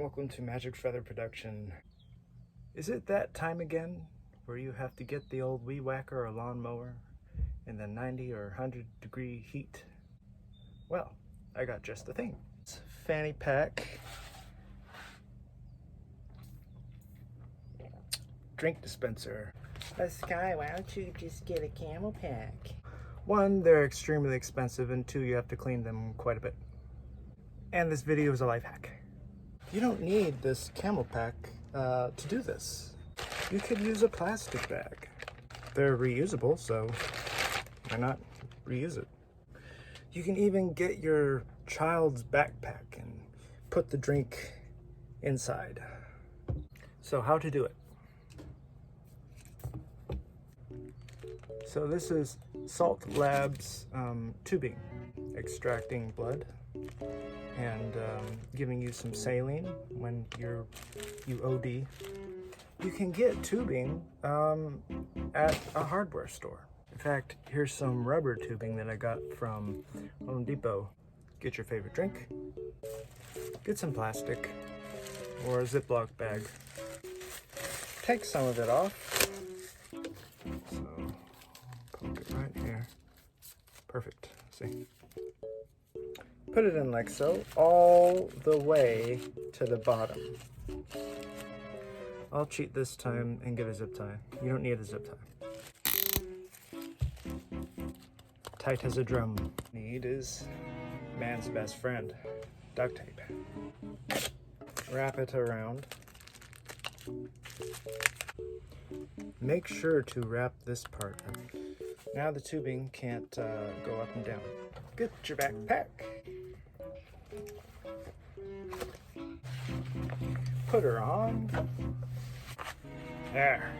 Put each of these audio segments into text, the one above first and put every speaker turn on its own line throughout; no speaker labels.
welcome to Magic Feather Production. Is it that time again where you have to get the old weed whacker or lawnmower in the 90 or 100 degree heat? Well, I got just the thing. It's a fanny pack, drink dispenser.
Sky, why don't you just get a camel pack?
One, they're extremely expensive, and two, you have to clean them quite a bit. And this video is a life hack. You don't need this camel pack to do this. You could use a plastic bag. They're reusable, so why not reuse it? You can even get your child's backpack and put the drink inside. So how to do it? So this is Salt Labs tubing, extracting blood and giving you some saline when you OD. You can get tubing at a hardware store. In fact, here's some rubber tubing that I got from Home Depot. Get your favorite drink, get some plastic or a Ziploc bag. Take some of it off. So, poke it right here. Perfect, see? Put it in like so, all the way to the bottom. I'll cheat this time and get a zip tie. You don't need a zip tie. Tight as a drum. Need is man's best friend, duct tape. Wrap it around. Make sure to wrap this part up. Now the tubing can't go up and down. Get your backpack. Put her on. There.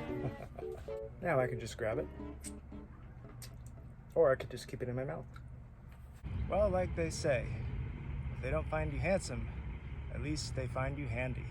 Now I can just grab it. Or I could just keep it in my mouth. Well, like they say, if they don't find you handsome, at least they find you handy.